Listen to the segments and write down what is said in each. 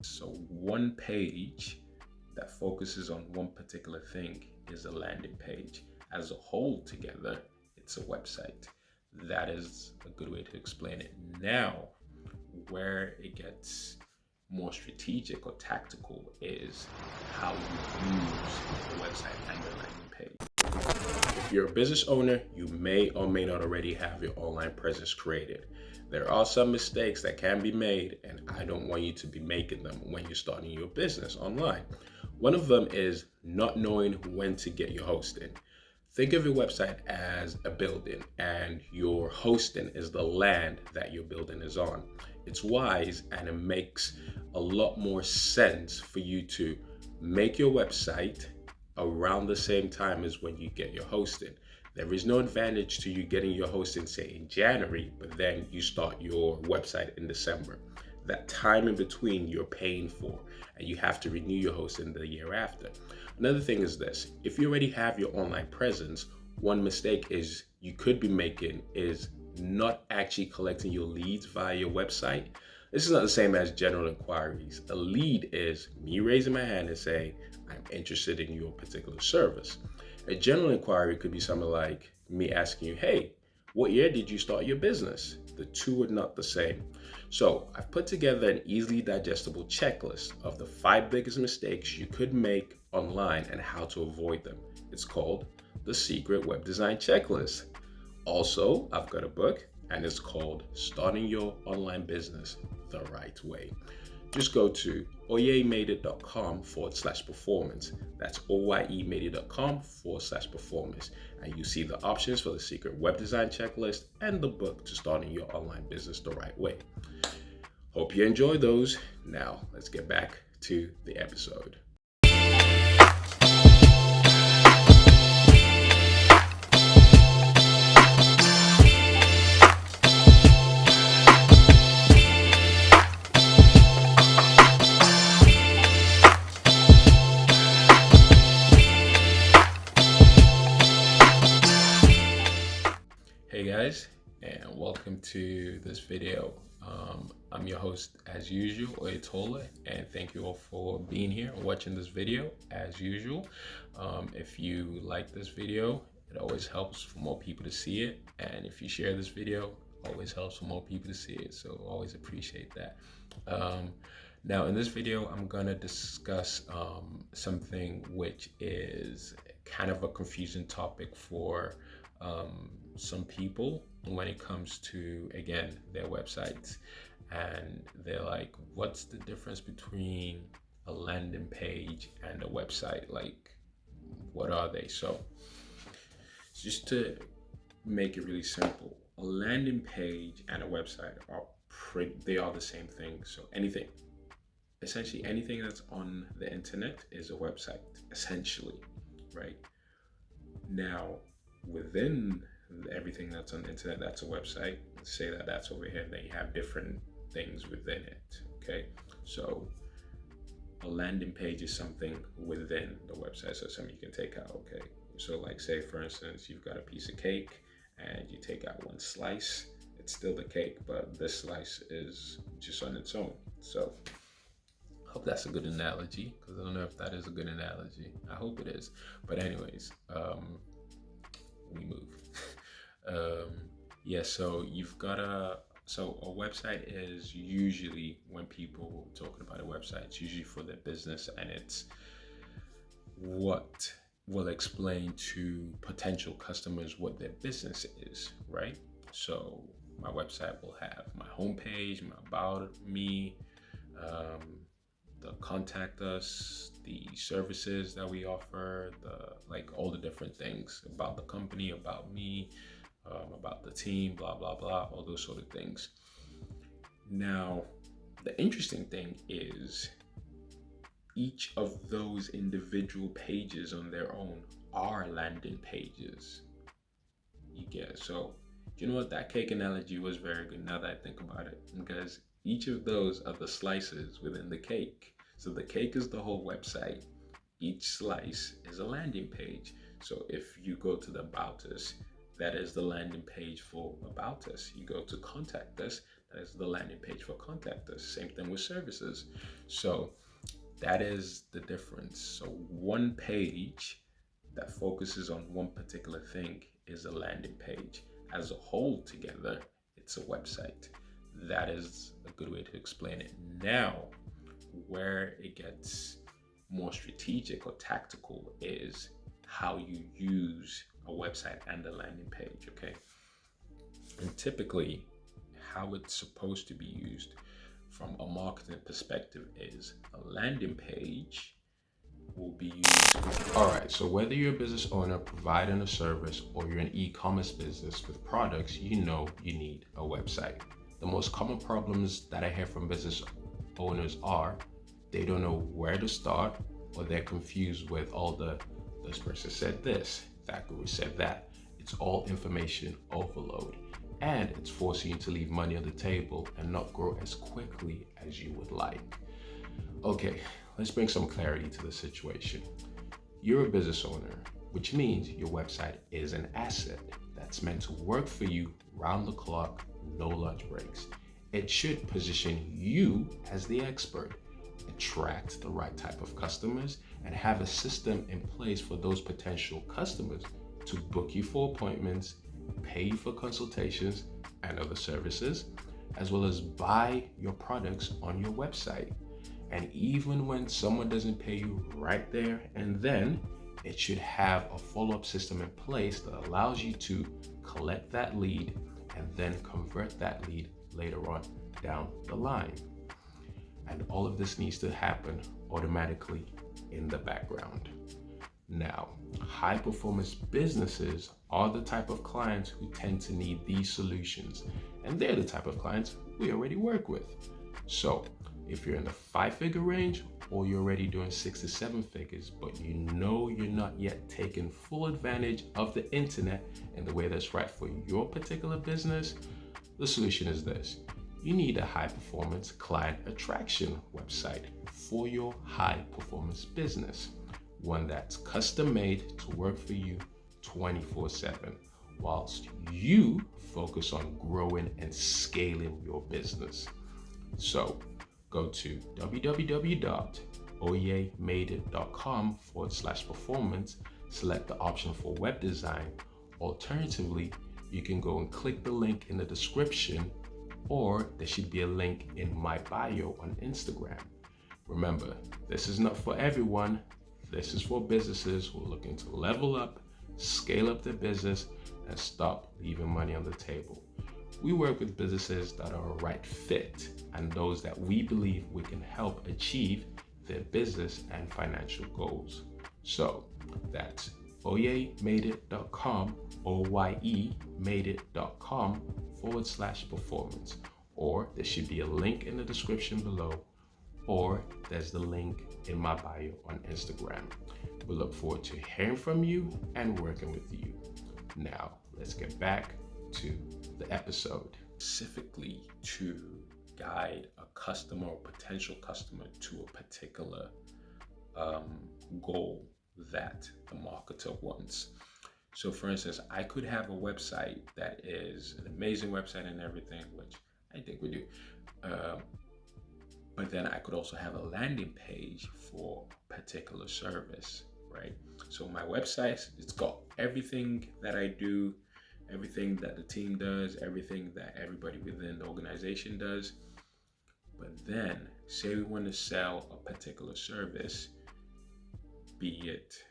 So one page that focuses on one particular thing is a landing page. As a whole together, it's a website. That is a good way to explain it. Now, where it gets more strategic or tactical is how you use the website and the landing page. If you're a business owner, you may or may not already have your online presence created. There are some mistakes that can be made, and I don't want you to be making them when you're starting your business online. One of them is not knowing when to get your hosting. Think of your website as a building, and your hosting is the land that your building is on. It's wise and it makes a lot more sense for you to make your website around the same time as when you get your hosting. There is no advantage to you getting your hosting, say, in January, but then you start your website in December. That time in between you're paying for, and you have to renew your hosting the year after. Another thing is this: if you already have your online presence, one mistake is you could be making is not actually collecting your leads via your website. This is not the same as general inquiries. A lead is me raising my hand and saying, I'm interested in your particular service. A general inquiry could be something like me asking you, hey, what year did you start your business? The two are not the same. So I've put together an easily digestible checklist of the 5 biggest mistakes you could make online and how to avoid them. It's called the Secret Web Design Checklist. Also, I've got a book and it's called Starting Your Online Business the Right Way. Just go to oyemade.com/performance. That's oyemade.com/performance. And you see the options for the Secret Web Design Checklist and the book to starting your online business the right way. Hope you enjoy those. Now, let's get back to the episode. Hey guys, and welcome to this video. I'm your host as usual, Oyetola, and thank you all for being here and watching this video as usual. If you like this video, it always helps for more people to see it, and if you share this video, it always helps for more people to see it, so always appreciate that. Now in this video, I'm gonna discuss something which is kind of a confusing topic for some people when it comes to, again, their websites, and they're like, what's the difference between a landing page and a website? Like, what are they? So just to make it really simple, a landing page and a website they are the same thing. So essentially anything that's on the internet is a website, essentially, right? Now, within everything that's on the internet, that's a website. Let's say that that's over here, then you have different things within it. Okay, so a landing page is something within the website, so something you can take out. Okay, so like, say for instance, you've got a piece of cake and you take out one slice, it's still the cake, but this slice is just on its own. So I hope that's a good analogy, because I don't know if that is a good analogy. I hope it is, but anyways, we move. Yeah, so so a website is usually, when people talking about a website, it's usually for their business, and it's what will explain to potential customers what their business is, right? So my website will have my homepage, my about me, the contact us, the services that we offer, all the different things about the company, about me, about the team, blah, blah, blah, all those sort of things. Now, the interesting thing is each of those individual pages on their own are landing pages. You get it? So, you know what? That cake analogy was very good now that I think about it, because each of those are the slices within the cake. So the cake is the whole website. Each slice is a landing page. So if you go to the About Us, that is the landing page for About Us. You go to Contact Us, That is the landing page for contact us. Same thing with services. So that is the difference. So one page that focuses on one particular thing is a landing page. As a whole together, it's a website. That is a good way to explain it. Now, where it gets more strategic or tactical is how you use a website and a landing page, okay? And typically, how it's supposed to be used from a marketing perspective is a landing page will be used. All right, so whether you're a business owner providing a service or you're an e-commerce business with products, you know you need a website. The most common problems that I hear from business owners are they don't know where to start, or they're confused with all this person said this, that guru said that. It's all information overload, and it's forcing you to leave money on the table and not grow as quickly as you would like. Okay, let's bring some clarity to the situation. You're a business owner, which means your website is an asset that's meant to work for you round the clock, no lunch breaks. It should position you as the expert, attract the right type of customers, and have a system in place for those potential customers to book you for appointments, pay you for consultations and other services, as well as buy your products on your website. And even when someone doesn't pay you right there and then, it should have a follow-up system in place that allows you to collect that lead and then convert that lead later on down the line. And all of this needs to happen automatically in the background. Now, high performance businesses are the type of clients who tend to need these solutions, and they're the type of clients we already work with. So if you're in the 5-figure range, or you're already doing 6 to 7 figures, but you know you're not yet taking full advantage of the internet in the way that's right for your particular business, the solution is this. You need a high performance client attraction website for your high performance business. One that's custom made to work for you 24/7, whilst you focus on growing and scaling your business. So go to www.oyemadeit.com/performance, select the option for web design. Alternatively, you can go and click the link in the description, or there should be a link in my bio on Instagram. Remember, this is not for everyone. This is for businesses who are looking to level up, scale up their business, and stop leaving money on the table. We work with businesses that are a right fit and those that we believe we can help achieve their business and financial goals. So that's oyemadeit.com, oyemadeit.com/performance, or there should be a link in the description below, or there's the link in my bio on Instagram. We look forward to hearing from you and working with you. Now, let's get back to the episode. Specifically to guide a customer or potential customer to a particular goal that the marketer wants. So for instance, I could have a website that is an amazing website and everything, which I think we do. But then I could also have a landing page for a particular service, right? So my website, it's got everything that I do, everything that the team does, everything that everybody within the organization does. But then, say we want to sell a particular service, be it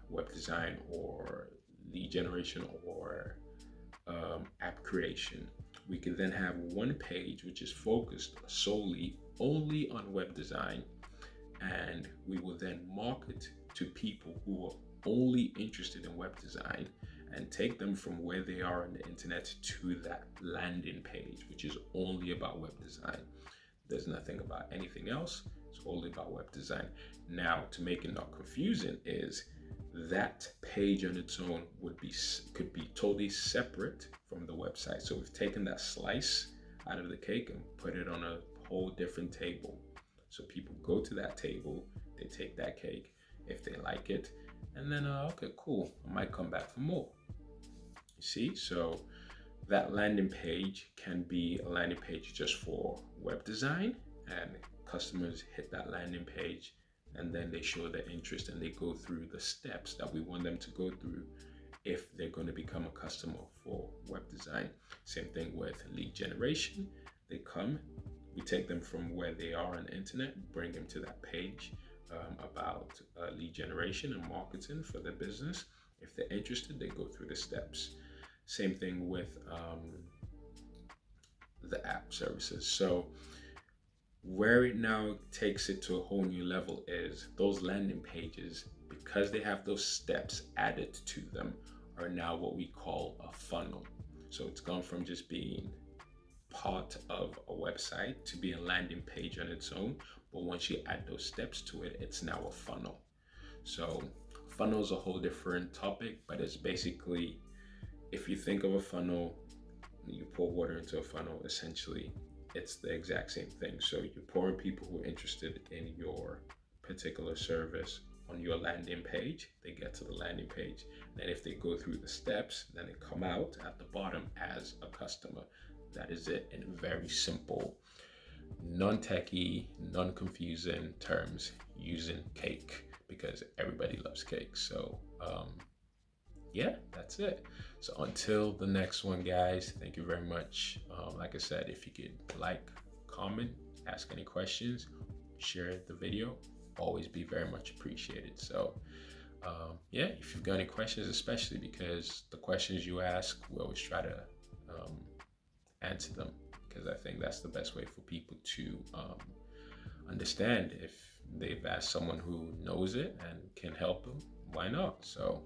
web design or lead generation or app creation. We can then have one page which is focused solely only on web design, and we will then market to people who are only interested in web design and take them from where they are on the internet to that landing page, which is only about web design. There's nothing about anything else. It's only about web design. Now, to make it not confusing, is that page on its own could be totally separate from the website. So we've taken that slice out of the cake and put it on a whole different table. So people go to that table, they take that cake if they like it, and then okay, cool, I might come back for more. You see, so That landing page can be a landing page just for web design, and customers hit that landing page and then they show their interest and they go through the steps that we want them to go through if they're going to become a customer for web design. Same thing with lead generation. They come, we take them from where they are on the internet, bring them to that page about lead generation and marketing for their business. If they're interested, they go through the steps. Same thing with the app services. So where it now takes it to a whole new level is those landing pages, because they have those steps added to them, are now what we call a funnel. So it's gone from just being part of a website to be a landing page on its own. But once you add those steps to it, it's now a funnel. So funnel is a whole different topic, but it's basically, if you think of a funnel, you pour water into a funnel, essentially it's the exact same thing. So you're pouring people who are interested in your particular service on your landing page. They get to the landing page, and if they go through the steps, then they come out at the bottom as a customer. That is it in very simple, non-techy, non-confusing terms, using cake, because everybody loves cake. So yeah, that's it. So until the next one, guys, thank you very much. Like I said, if you could like, comment, ask any questions, share the video, always be very much appreciated. So yeah, if you've got any questions, especially because the questions you ask, we always try to answer them, because I think that's the best way for people to understand. If they've asked someone who knows it and can help them, why not? So,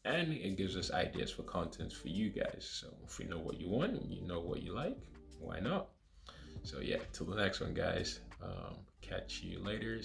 and it gives us ideas for contents for you guys. So if we know what you want and you know what you like, why not? So yeah, till the next one, guys. Catch you later.